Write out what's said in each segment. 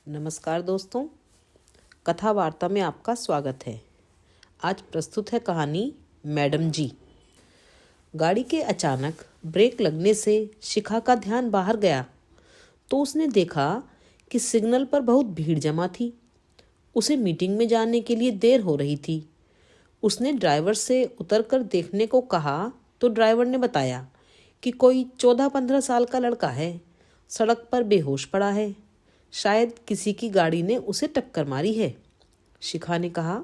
नमस्कार दोस्तों, कथा वार्ता में आपका स्वागत है। आज प्रस्तुत है कहानी मैडम जी। गाड़ी के अचानक ब्रेक लगने से शिखा का ध्यान बाहर गया तो उसने देखा कि सिग्नल पर बहुत भीड़ जमा थी। उसे मीटिंग में जाने के लिए देर हो रही थी। उसने ड्राइवर से उतरकर देखने को कहा तो ड्राइवर ने बताया कि कोई 14-15 साल का लड़का है, सड़क पर बेहोश पड़ा है। शायद किसी की गाड़ी ने उसे टक्कर मारी है। शिखा ने कहा,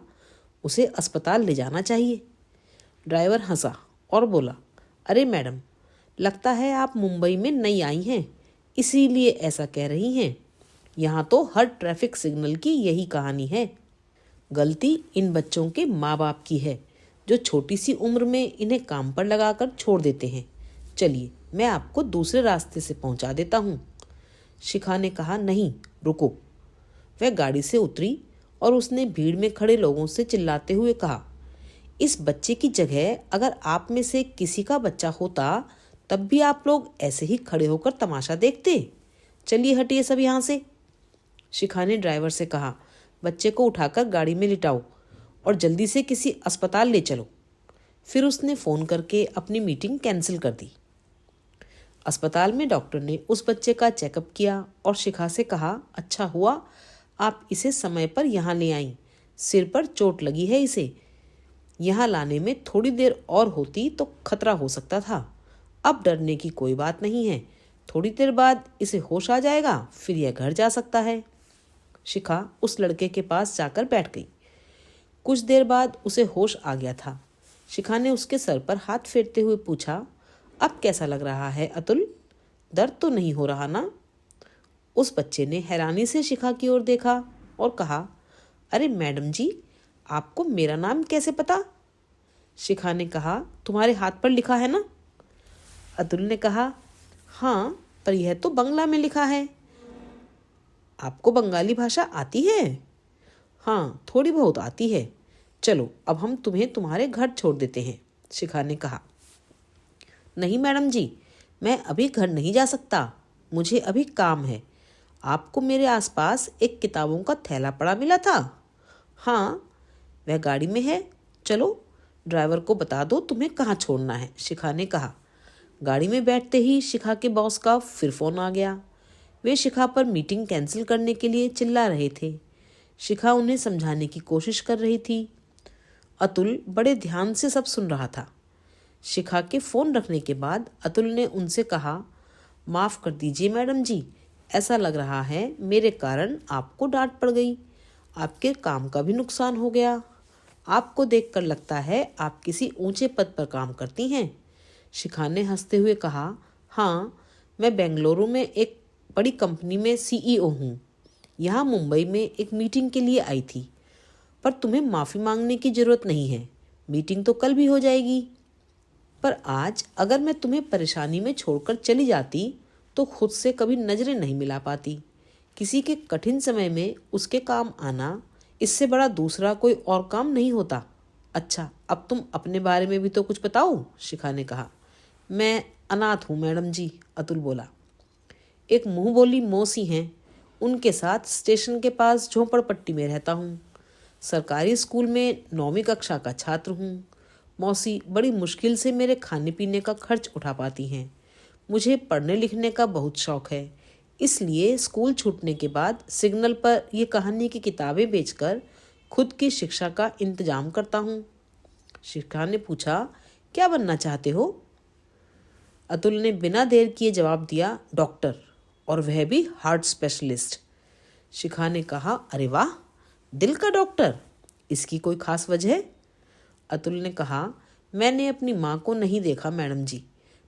उसे अस्पताल ले जाना चाहिए। ड्राइवर हंसा और बोला, अरे मैडम, लगता है आप मुंबई में नई आई हैं, इसीलिए ऐसा कह रही हैं। यहाँ तो हर ट्रैफिक सिग्नल की यही कहानी है। गलती इन बच्चों के माँ बाप की है, जो छोटी सी उम्र में इन्हें काम पर लगाकर छोड़ देते हैं। चलिए, मैं आपको दूसरे रास्ते से पहुँचा देता हूँ। शिखा ने कहा, नहीं रुको। वह गाड़ी से उतरी और उसने भीड़ में खड़े लोगों से चिल्लाते हुए कहा, इस बच्चे की जगह अगर आप में से किसी का बच्चा होता तब भी आप लोग ऐसे ही खड़े होकर तमाशा देखते। चलिए हटिए सब यहाँ से। शिखा ने ड्राइवर से कहा, बच्चे को उठाकर गाड़ी में लिटाओ और जल्दी से किसी अस्पताल ले चलो। फिर उसने फ़ोन करके अपनी मीटिंग कैंसिल कर दी। अस्पताल में डॉक्टर ने उस बच्चे का चेकअप किया और शिखा से कहा, अच्छा हुआ आप इसे समय पर यहाँ ले आईं। सिर पर चोट लगी है इसे। यहाँ लाने में थोड़ी देर और होती तो खतरा हो सकता था। अब डरने की कोई बात नहीं है। थोड़ी देर बाद इसे होश आ जाएगा, फिर यह घर जा सकता है। शिखा उस लड़के के पास जाकर बैठ गई। कुछ देर बाद उसे होश आ गया था। शिखा ने उसके सर पर हाथ फेरते हुए पूछा, अब कैसा लग रहा है अतुल? दर्द तो नहीं हो रहा ना? उस बच्चे ने हैरानी से शिखा की ओर देखा और कहा, अरे मैडम जी, आपको मेरा नाम कैसे पता? शिखा ने कहा, तुम्हारे हाथ पर लिखा है ना? अतुल ने कहा, हाँ, पर यह तो बंगला में लिखा है। आपको बंगाली भाषा आती है? हाँ, थोड़ी बहुत आती है। चलो, अब हम तुम्हें तुम्हारे घर छोड़ देते हैं, शिखा ने कहा। नहीं मैडम जी, मैं अभी घर नहीं जा सकता, मुझे अभी काम है। आपको मेरे आसपास एक किताबों का थैला पड़ा मिला था? हाँ, वह गाड़ी में है। चलो, ड्राइवर को बता दो तुम्हें कहाँ छोड़ना है, शिखा ने कहा। गाड़ी में बैठते ही शिखा के बॉस का फिर फ़ोन आ गया। वे शिखा पर मीटिंग कैंसिल करने के लिए चिल्ला रहे थे। शिखा उन्हें समझाने की कोशिश कर रही थी। अतुल बड़े ध्यान से सब सुन रहा था। शिखा के फ़ोन रखने के बाद अतुल ने उनसे कहा, माफ़ कर दीजिए मैडम जी, ऐसा लग रहा है मेरे कारण आपको डांट पड़ गई। आपके काम का भी नुकसान हो गया। आपको देखकर लगता है आप किसी ऊंचे पद पर काम करती हैं। शिखा ने हंसते हुए कहा, हाँ, मैं बेंगलुरु में एक बड़ी कंपनी में CEO हूँ। यहाँ मुंबई में एक मीटिंग के लिए आई थी, पर तुम्हें माफ़ी मांगने की ज़रूरत नहीं है। मीटिंग तो कल भी हो जाएगी। पर आज अगर मैं तुम्हें परेशानी में छोड़कर चली जाती तो खुद से कभी नज़रें नहीं मिला पाती। किसी के कठिन समय में उसके काम आना, इससे बड़ा दूसरा कोई और काम नहीं होता। अच्छा, अब तुम अपने बारे में भी तो कुछ बताओ, शिखा ने कहा। मैं अनाथ हूँ मैडम जी, अतुल बोला। एक मुँह बोली मौसी हैं, उनके साथ स्टेशन के पास झोंपड़पट्टी में रहता हूँ। सरकारी स्कूल में 9वीं कक्षा का छात्र हूँ। मौसी बड़ी मुश्किल से मेरे खाने पीने का खर्च उठा पाती हैं। मुझे पढ़ने लिखने का बहुत शौक है, इसलिए स्कूल छूटने के बाद सिग्नल पर ये कहानी की किताबें बेचकर खुद की शिक्षा का इंतजाम करता हूँ। शिखा ने पूछा, क्या बनना चाहते हो? अतुल ने बिना देर किए जवाब दिया, डॉक्टर, और वह भी हार्ट स्पेशलिस्ट। शिखा ने कहा, अरे वाह, दिल का डॉक्टर, इसकी कोई खास वजह? अतुल ने कहा, मैंने अपनी माँ को नहीं देखा मैडम जी,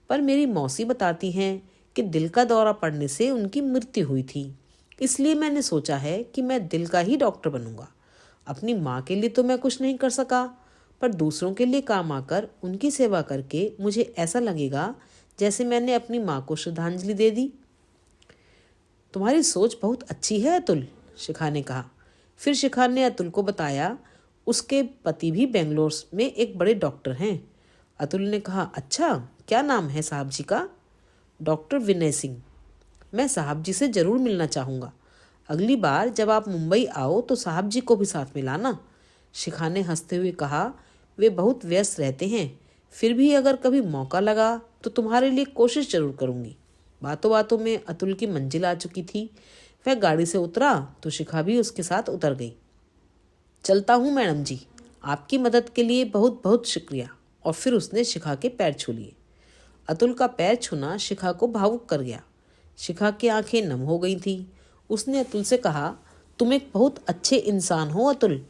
पर मेरी मौसी बताती हैं कि दिल का दौरा पड़ने से उनकी मृत्यु हुई थी। इसलिए मैंने सोचा है कि मैं दिल का ही डॉक्टर बनूंगा। अपनी माँ के लिए तो मैं कुछ नहीं कर सका, पर दूसरों के लिए काम आकर उनकी सेवा करके मुझे ऐसा लगेगा जैसे मैंने अपनी माँ को श्रद्धांजलि दे दी। तुम्हारी सोच बहुत अच्छी है अतुल, शिखा ने कहा। फिर शिखा ने अतुल को बताया उसके पति भी बेंगलोर में एक बड़े डॉक्टर हैं। अतुल ने कहा, अच्छा, क्या नाम है साहब जी का? डॉक्टर विनय सिंह। मैं साहब जी से ज़रूर मिलना चाहूँगा। अगली बार जब आप मुंबई आओ तो साहब जी को भी साथ में लाना। शिखा ने हंसते हुए कहा, वे बहुत व्यस्त रहते हैं, फिर भी अगर कभी मौका लगा तो तुम्हारे लिए कोशिश जरूर करूंगी। बातों बातों में अतुल की मंजिल आ चुकी थी। वह गाड़ी से उतरा तो शिखा भी उसके साथ उतर गई। चलता हूँ मैडम जी, आपकी मदद के लिए बहुत बहुत शुक्रिया। और फिर उसने शिखा के पैर छू लिए। अतुल का पैर छूना शिखा को भावुक कर गया। शिखा की आंखें नम हो गई थी। उसने अतुल से कहा, तुम एक बहुत अच्छे इंसान हो अतुल।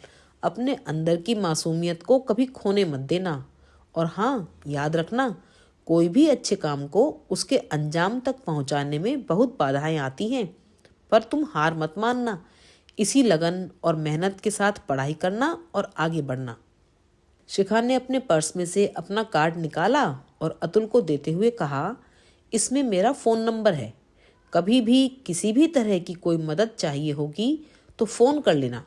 अपने अंदर की मासूमियत को कभी खोने मत देना। और हाँ, याद रखना, कोई भी अच्छे काम को उसके अंजाम तक पहुंचाने में बहुत बाधाएं आती हैं, पर तुम हार मत मानना। इसी लगन और मेहनत के साथ पढ़ाई करना और आगे बढ़ना। शिखा ने अपने पर्स में से अपना कार्ड निकाला और अतुल को देते हुए कहा, इसमें मेरा फ़ोन नंबर है। कभी भी किसी भी तरह की कोई मदद चाहिए होगी तो फ़ोन कर लेना।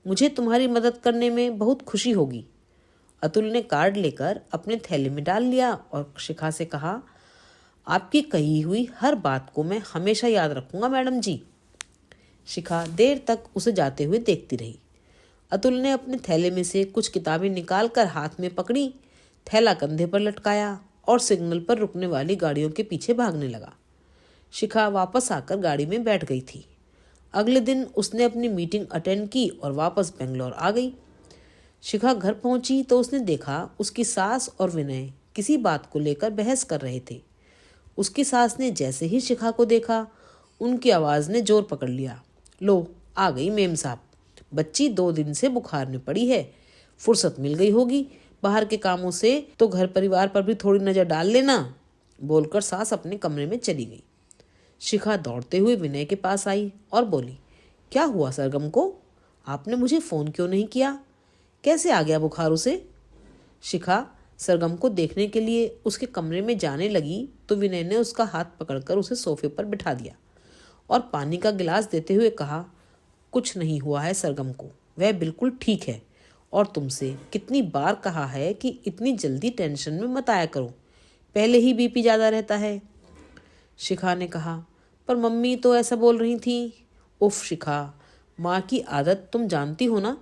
मुझे तुम्हारी मदद करने में बहुत खुशी होगी। अतुल ने कार्ड लेकर अपने थैले में डाल लिया और शिखा से कहा, आपकी कही हुई हर बात को मैं हमेशा याद रखूंगा मैडम जी। शिखा देर तक उसे जाते हुए देखती रही। अतुल ने अपने थैले में से कुछ किताबें निकालकर हाथ में पकड़ी, थैला कंधे पर लटकाया और सिग्नल पर रुकने वाली गाड़ियों के पीछे भागने लगा। शिखा वापस आकर गाड़ी में बैठ गई थी। अगले दिन उसने अपनी मीटिंग अटेंड की और वापस बेंगलोर आ गई। शिखा घर पहुंची तो उसने देखा उसकी सास और विनय किसी बात को लेकर बहस कर रहे थे। उसकी सास ने जैसे ही शिखा को देखा, उनकी आवाज़ ने जोर पकड़ लिया, लो आ गई मेम साहब। बच्ची 2 दिन से बुखार में पड़ी है, फुर्सत मिल गई होगी बाहर के कामों से तो घर परिवार पर भी थोड़ी नज़र डाल लेना। बोलकर सास अपने कमरे में चली गई। शिखा दौड़ते हुए विनय के पास आई और बोली, क्या हुआ सरगम को? आपने मुझे फ़ोन क्यों नहीं किया? कैसे आ गया बुखार उसे? शिखा सरगम को देखने के लिए उसके कमरे में जाने लगी तो विनय ने उसका हाथ पकड़कर उसे सोफे पर बिठा दिया और पानी का गिलास देते हुए कहा, कुछ नहीं हुआ है सरगम को, वह बिल्कुल ठीक है। और तुमसे कितनी बार कहा है कि इतनी जल्दी टेंशन में मत आया करो, पहले ही बीपी ज़्यादा रहता है। शिखा ने कहा, पर मम्मी तो ऐसा बोल रही थी। उफ शिखा, माँ की आदत तुम जानती हो ना,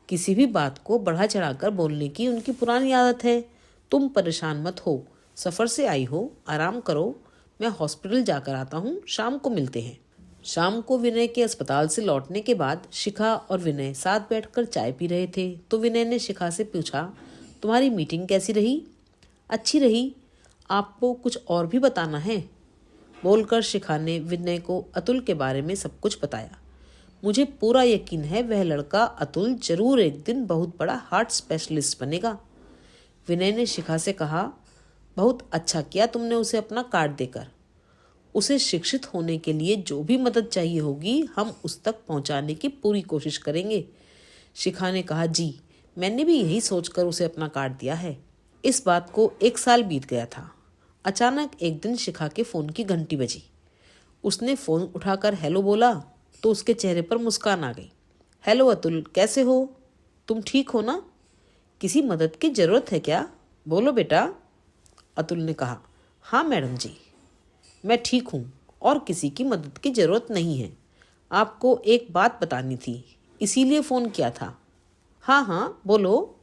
किसी भी बात को बढ़ा चढ़ाकर बोलने की उनकी पुरानी आदत है। तुम परेशान मत हो, सफ़र से आई हो, आराम करो, मैं हॉस्पिटल जाकर आता हूँ, शाम को मिलते हैं। शाम को विनय के अस्पताल से लौटने के बाद शिखा और विनय साथ बैठकर चाय पी रहे थे तो विनय ने शिखा से पूछा, तुम्हारी मीटिंग कैसी रही? अच्छी रही, आपको कुछ और भी बताना है? बोलकर शिखा ने विनय को अतुल के बारे में सब कुछ बताया। मुझे पूरा यकीन है वह लड़का अतुल जरूर एक दिन बहुत बड़ा हार्ट स्पेशलिस्ट बनेगा। विनय ने शिखा से कहा, बहुत अच्छा किया तुमने उसे अपना कार्ड देकर। उसे शिक्षित होने के लिए जो भी मदद चाहिए होगी हम उस तक पहुंचाने की पूरी कोशिश करेंगे। शिखा ने कहा, जी मैंने भी यही सोचकर उसे अपना कार्ड दिया है। इस बात को 1 साल बीत गया था। अचानक एक दिन शिखा के फ़ोन की घंटी बजी। उसने फ़ोन उठाकर हेलो बोला तो उसके चेहरे पर मुस्कान आ गई। हेलो अतुल, कैसे हो? तुम ठीक हो ना? किसी मदद की ज़रूरत है क्या? बोलो बेटा। अतुल ने कहा, हाँ मैडम जी, मैं ठीक हूँ और किसी की मदद की ज़रूरत नहीं है। आपको एक बात बतानी थी, इसीलिए फ़ोन किया था। हाँ हाँ बोलो।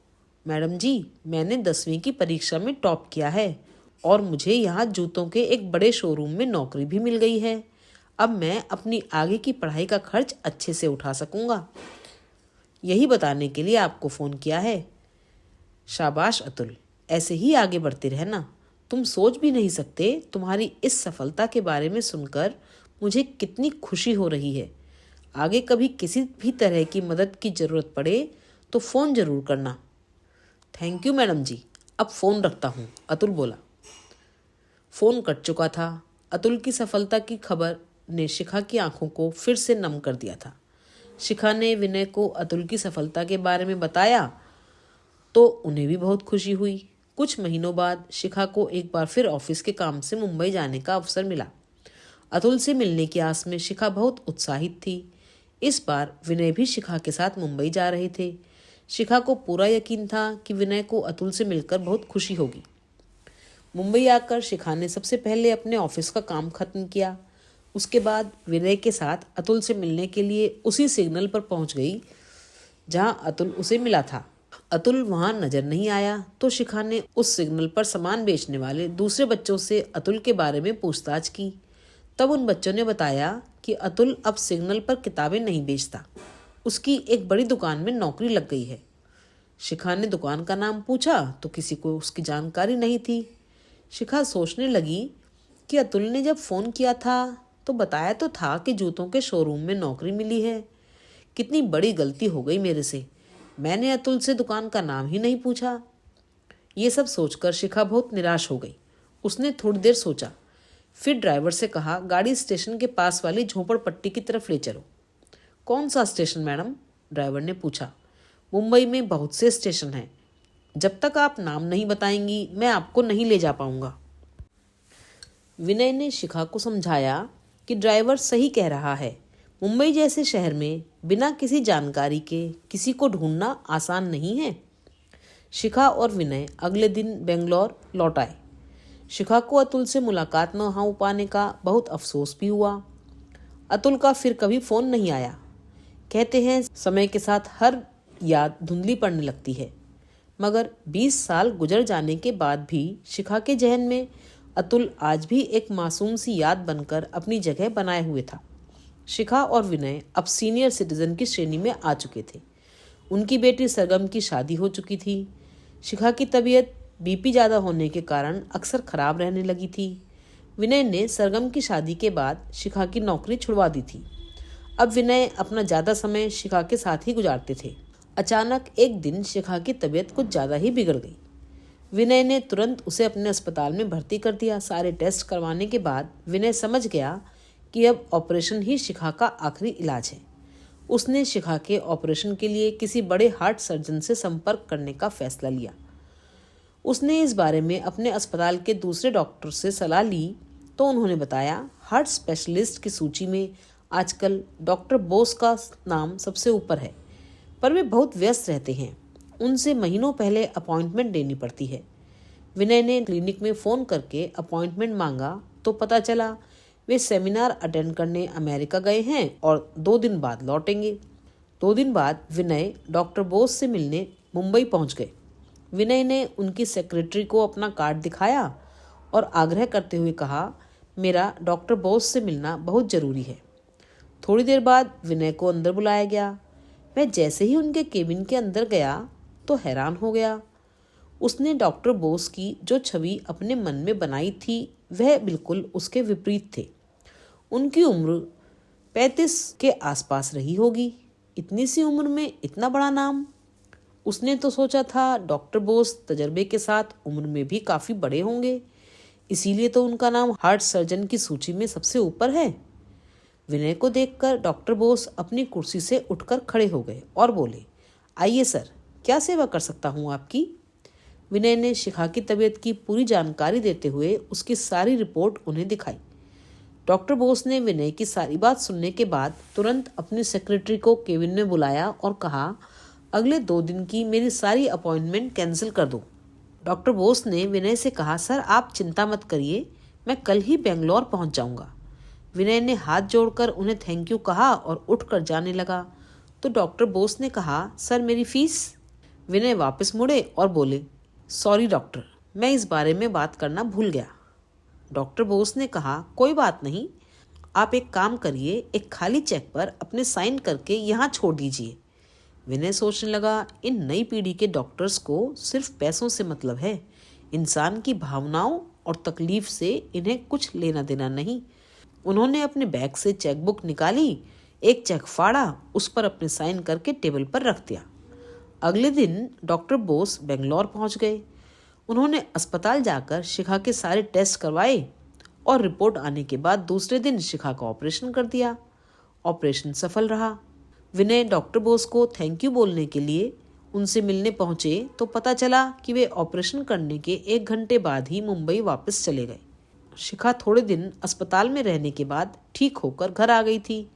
मैडम जी, मैंने 10वीं की परीक्षा में टॉप किया है और मुझे यहाँ जूतों के एक बड़े शोरूम में नौकरी भी मिल गई है। अब मैं अपनी आगे की पढ़ाई का खर्च अच्छे से उठा सकूँगा। यही बताने के लिए आपको फ़ोन किया है। शाबाश अतुल, ऐसे ही आगे बढ़ते रहना। तुम सोच भी नहीं सकते तुम्हारी इस सफलता के बारे में सुनकर मुझे कितनी खुशी हो रही है। आगे कभी किसी भी तरह की मदद की ज़रूरत पड़े तो फ़ोन ज़रूर करना। थैंक यू मैडम जी, अब फ़ोन रखता हूँ, अतुल बोला। फ़ोन कट चुका था। अतुल की सफलता की खबर ने शिखा की आंखों को फिर से नम कर दिया था। शिखा ने विनय को अतुल की सफलता के बारे में बताया तो उन्हें भी बहुत खुशी हुई। कुछ महीनों बाद शिखा को एक बार फिर ऑफिस के काम से मुंबई जाने का अवसर मिला। अतुल से मिलने की आस में शिखा बहुत उत्साहित थी। इस बार विनय भी शिखा के साथ मुंबई जा रहे थे। शिखा को पूरा यकीन था कि विनय को अतुल से मिलकर बहुत खुशी होगी। मुंबई आकर शिखा ने सबसे पहले अपने ऑफिस का काम खत्म किया। उसके बाद विनय के साथ अतुल से मिलने के लिए उसी सिग्नल पर पहुंच गई जहां अतुल उसे मिला था। अतुल वहां नजर नहीं आया तो शिखा ने उस सिग्नल पर सामान बेचने वाले दूसरे बच्चों से अतुल के बारे में पूछताछ की। तब उन बच्चों ने बताया कि अतुल अब सिग्नल पर किताबें नहीं बेचता, उसकी एक बड़ी दुकान में नौकरी लग गई है। शिखा ने दुकान का नाम पूछा तो किसी को उसकी जानकारी नहीं थी। शिखा सोचने लगी कि अतुल ने जब फ़ोन किया था तो बताया तो था कि जूतों के शोरूम में नौकरी मिली है। कितनी बड़ी गलती हो गई मेरे से, मैंने अतुल से दुकान का नाम ही नहीं पूछा। ये सब सोचकर शिखा बहुत निराश हो गई। उसने थोड़ी देर सोचा, फिर ड्राइवर से कहा, गाड़ी स्टेशन के पास वाली झोपड़पट्टी की तरफ ले चलो। कौन सा स्टेशन मैडम? ड्राइवर ने पूछा। मुंबई में बहुत से स्टेशन हैं, जब तक आप नाम नहीं बताएंगी मैं आपको नहीं ले जा पाऊंगा। विनय ने शिखा को समझाया कि ड्राइवर सही कह रहा है, मुंबई जैसे शहर में बिना किसी जानकारी के किसी को ढूंढना आसान नहीं है। शिखा और विनय अगले दिन बेंगलोर लौट आए। शिखा को अतुल से मुलाकात न हो पाने का बहुत अफसोस भी हुआ। अतुल का फिर कभी फ़ोन नहीं आया। कहते हैं समय के साथ हर याद धुंधली पड़ने लगती है, मगर 20 साल गुजर जाने के बाद भी शिखा के जहन में अतुल आज भी एक मासूम सी याद बनकर अपनी जगह बनाए हुए था। शिखा और विनय अब सीनियर सिटीजन की श्रेणी में आ चुके थे। उनकी बेटी सरगम की शादी हो चुकी थी। शिखा की तबीयत बीपी ज़्यादा होने के कारण अक्सर ख़राब रहने लगी थी। विनय ने सरगम की शादी के बाद शिखा की नौकरी छुड़वा दी थी। अब विनय अपना ज़्यादा समय शिखा के साथ ही गुजारते थे। अचानक एक दिन शिखा की तबीयत कुछ ज़्यादा ही बिगड़ गई। विनय ने तुरंत उसे अपने अस्पताल में भर्ती कर दिया। सारे टेस्ट करवाने के बाद विनय समझ गया कि अब ऑपरेशन ही शिखा का आखिरी इलाज है। उसने शिखा के ऑपरेशन के लिए किसी बड़े हार्ट सर्जन से संपर्क करने का फैसला लिया। उसने इस बारे में अपने अस्पताल के दूसरे डॉक्टर से सलाह ली तो उन्होंने बताया, हार्ट स्पेशलिस्ट की सूची में आजकल डॉक्टर बोस का नाम सबसे ऊपर है, पर वे बहुत व्यस्त रहते हैं। उनसे महीनों पहले अपॉइंटमेंट लेनी पड़ती है। विनय ने क्लिनिक में फ़ोन करके अपॉइंटमेंट मांगा तो पता चला वे सेमिनार अटेंड करने अमेरिका गए हैं और 2 दिन बाद लौटेंगे। 2 दिन बाद विनय डॉक्टर बोस से मिलने मुंबई पहुंच गए। विनय ने उनकी सेक्रेटरी को अपना कार्ड दिखाया और आग्रह करते हुए कहा, मेरा डॉक्टर बोस से मिलना बहुत ज़रूरी है। थोड़ी देर बाद विनय को अंदर बुलाया गया। वह जैसे ही उनके केबिन के अंदर गया तो हैरान हो गया। उसने डॉक्टर बोस की जो छवि अपने मन में बनाई थी वह बिल्कुल उसके विपरीत थे। उनकी उम्र 35 के आसपास रही होगी। इतनी सी उम्र में इतना बड़ा नाम। उसने तो सोचा था डॉक्टर बोस तजर्बे के साथ उम्र में भी काफ़ी बड़े होंगे, इसीलिए तो उनका नाम हार्ट सर्जन की सूची में सबसे ऊपर है। विनय को देखकर डॉक्टर बोस अपनी कुर्सी से उठकर खड़े हो गए और बोले, आइए सर, क्या सेवा कर सकता हूँ आपकी? विनय ने शिखा की तबीयत की पूरी जानकारी देते हुए उसकी सारी रिपोर्ट उन्हें दिखाई। डॉक्टर बोस ने विनय की सारी बात सुनने के बाद तुरंत अपनी सेक्रेटरी को केबिन में बुलाया और कहा, अगले 2 दिन की मेरी सारी अपॉइंटमेंट कैंसिल कर दो। डॉक्टर बोस ने विनय से कहा, सर आप चिंता मत करिए, मैं कल ही बेंगलोर पहुंच जाऊंगा। विनय ने हाथ जोड़कर उन्हें थैंक यू कहा और उठकर जाने लगा तो डॉक्टर बोस ने कहा, सर मेरी फीस? विनय वापस मुड़े और बोले, सॉरी डॉक्टर, मैं इस बारे में बात करना भूल गया। डॉक्टर बोस ने कहा, कोई बात नहीं, आप एक काम करिए, एक खाली चेक पर अपने साइन करके यहाँ छोड़ दीजिए। विनय सोचने लगा, इन नई पीढ़ी के डॉक्टर्स को सिर्फ पैसों से मतलब है, इंसान की भावनाओं और तकलीफ से इन्हें कुछ लेना देना नहीं। उन्होंने अपने बैग से चेकबुक निकाली, एक चेक फाड़ा, उस पर अपने साइन करके टेबल पर रख दिया। अगले दिन डॉक्टर बोस बेंगलोर पहुंच गए। उन्होंने अस्पताल जाकर शिखा के सारे टेस्ट करवाए और रिपोर्ट आने के बाद दूसरे दिन शिखा का ऑपरेशन कर दिया। ऑपरेशन सफल रहा। विनय डॉक्टर बोस को थैंक यू बोलने के लिए उनसे मिलने पहुंचे तो पता चला कि वे ऑपरेशन करने के 1 घंटे बाद ही मुंबई वापस चले गए। शिखा थोड़े दिन अस्पताल में रहने के बाद ठीक होकर घर आ गई थी।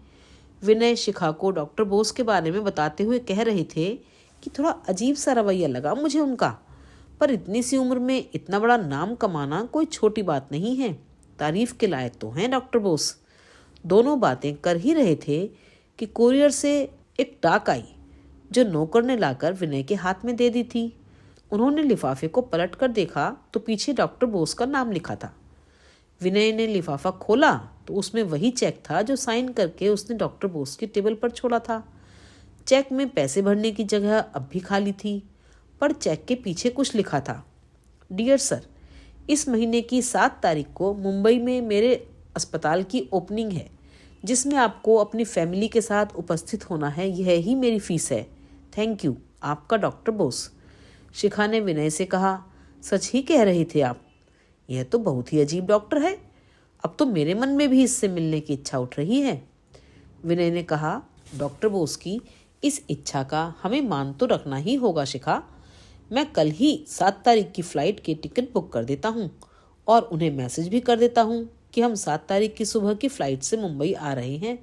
विनय शिखा को डॉक्टर बोस के बारे में बताते हुए कह रहे थे कि थोड़ा अजीब सा रवैया लगा मुझे उनका, पर इतनी सी उम्र में इतना बड़ा नाम कमाना कोई छोटी बात नहीं है। तारीफ के लायक तो हैं डॉक्टर बोस। दोनों बातें कर ही रहे थे कि कोरियर से एक डाक आई जो नौकर ने लाकर विनय के हाथ में दे दी थी। उन्होंने लिफाफे को पलटकर देखा तो पीछे डॉक्टर बोस का नाम लिखा था। विनय ने लिफाफा खोला तो उसमें वही चेक था जो साइन करके उसने डॉक्टर बोस की टेबल पर छोड़ा था। चेक में पैसे भरने की जगह अब भी खाली थी, पर चेक के पीछे कुछ लिखा था। डियर सर, इस महीने की 7 तारीख को मुंबई में मेरे अस्पताल की ओपनिंग है जिसमें आपको अपनी फैमिली के साथ उपस्थित होना है। यह ही मेरी फीस है। थैंक यू, आपका डॉक्टर बोस। शिखा ने विनय से कहा, सच ही कह रहे थे आप? यह तो बहुत ही अजीब डॉक्टर है। अब तो मेरे मन में भी इससे मिलने की इच्छा उठ रही है। विनय ने कहा, डॉक्टर बोस की इस इच्छा का हमें मान तो रखना ही होगा शिखा। मैं कल ही 7 तारीख की फ़्लाइट की टिकट बुक कर देता हूँ और उन्हें मैसेज भी कर देता हूँ कि हम 7 तारीख की सुबह की फ़्लाइट से मुंबई आ रहे हैं।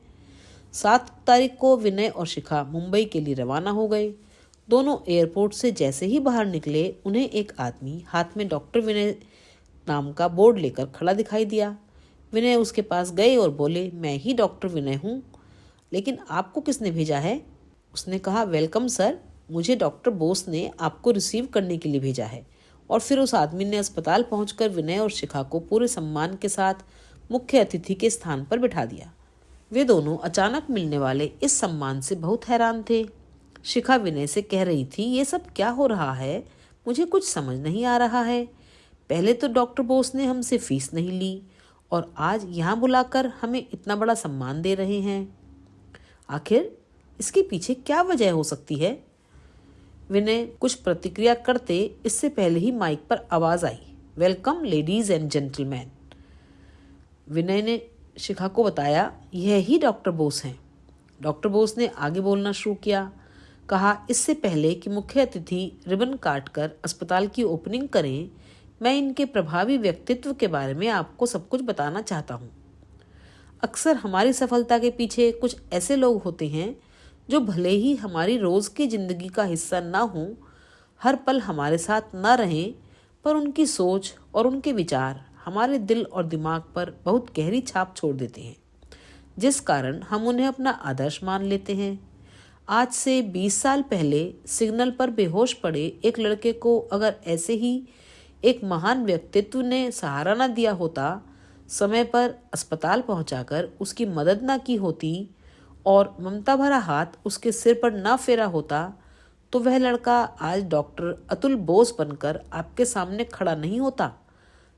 7 तारीख को विनय और शिखा मुंबई के लिए रवाना हो गए। दोनों एयरपोर्ट से जैसे ही बाहर निकले उन्हें एक आदमी हाथ में डॉक्टर विनय नाम का बोर्ड लेकर खड़ा दिखाई दिया। विनय उसके पास गए और बोले, मैं ही डॉक्टर विनय हूँ, लेकिन आपको किसने भेजा है? उसने कहा, वेलकम सर, मुझे डॉक्टर बोस ने आपको रिसीव करने के लिए भेजा है। और फिर उस आदमी ने अस्पताल पहुंचकर विनय और शिखा को पूरे सम्मान के साथ मुख्य अतिथि के स्थान पर बिठा दिया। वे दोनों अचानक मिलने वाले इस सम्मान से बहुत हैरान थे। शिखा विनय से कह रही थी, ये सब क्या हो रहा है? मुझे कुछ समझ नहीं आ रहा है। पहले तो डॉक्टर बोस ने हमसे फीस नहीं ली और आज यहाँ बुलाकर हमें इतना बड़ा सम्मान दे रहे हैं। आखिर इसके पीछे क्या वजह हो सकती है? विनय कुछ प्रतिक्रिया करते इससे पहले ही माइक पर आवाज आई, वेलकम लेडीज एंड जेंटलमैन। विनय ने शिखा को बताया, यह ही डॉक्टर बोस हैं। डॉक्टर बोस ने आगे बोलना शुरू किया, कहा, इससे पहले कि मुख्य अतिथि रिबन काटकर अस्पताल की ओपनिंग करें, मैं इनके प्रभावी व्यक्तित्व के बारे में आपको सब कुछ बताना चाहता हूँ। अक्सर हमारी सफलता के पीछे कुछ ऐसे लोग होते हैं जो भले ही हमारी रोज़ की ज़िंदगी का हिस्सा ना हों, हर पल हमारे साथ ना रहें, पर उनकी सोच और उनके विचार हमारे दिल और दिमाग पर बहुत गहरी छाप छोड़ देते हैं, जिस कारण हम उन्हें अपना आदर्श मान लेते हैं। आज से 20 साल पहले सिग्नल पर बेहोश पड़े एक लड़के को अगर ऐसे ही एक महान व्यक्तित्व ने सहारा न दिया होता, समय पर अस्पताल पहुंचाकर उसकी मदद न की होती और ममता भरा हाथ उसके सिर पर न फेरा होता, तो वह लड़का आज डॉक्टर अतुल बोस बनकर आपके सामने खड़ा नहीं होता।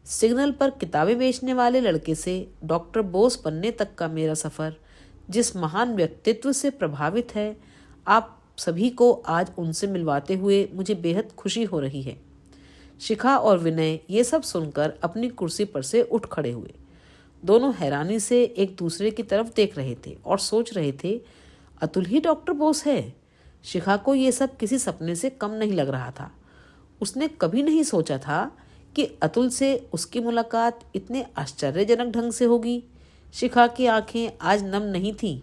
सिग्नल पर किताबें बेचने वाले लड़के से डॉक्टर बोस बनने तक का मेरा सफ़र जिस महान व्यक्तित्व से प्रभावित है, आप सभी को आज उनसे मिलवाते हुए मुझे बेहद खुशी हो रही है। शिखा और विनय ये सब सुनकर अपनी कुर्सी पर से उठ खड़े हुए। दोनों हैरानी से एक दूसरे की तरफ देख रहे थे और सोच रहे थे, अतुल ही डॉक्टर बोस है। शिखा को ये सब किसी सपने से कम नहीं लग रहा था। उसने कभी नहीं सोचा था कि अतुल से उसकी मुलाकात इतने आश्चर्यजनक ढंग से होगी। शिखा की आंखें आज नम नहीं थीं,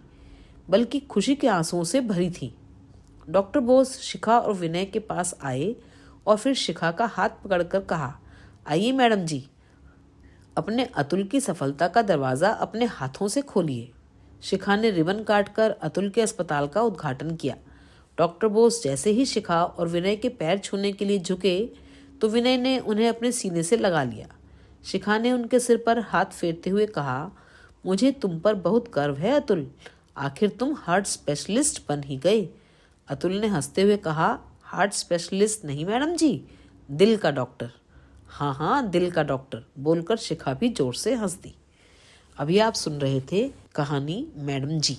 बल्कि खुशी के आंसुओं से भरी थीं। डॉक्टर बोस शिखा और विनय के पास आए और फिर शिखा का हाथ पकड़कर कहा, आइए मैडम जी, अपने अतुल की सफलता का दरवाज़ा अपने हाथों से खोलिए। शिखा ने रिबन काटकर अतुल के अस्पताल का उद्घाटन किया। डॉक्टर बोस जैसे ही शिखा और विनय के पैर छूने के लिए झुके तो विनय ने उन्हें अपने सीने से लगा लिया। शिखा ने उनके सिर पर हाथ फेरते हुए कहा, मुझे तुम पर बहुत गर्व है अतुल, आखिर तुम हार्ट स्पेशलिस्ट बन ही गए। अतुल ने हंसते हुए कहा, हार्ट स्पेशलिस्ट नहीं मैडम जी, दिल का डॉक्टर। हाँ हाँ, दिल का डॉक्टर, बोलकर शिखा भी जोर से हंस दी। अभी आप सुन रहे थे कहानी मैडम जी।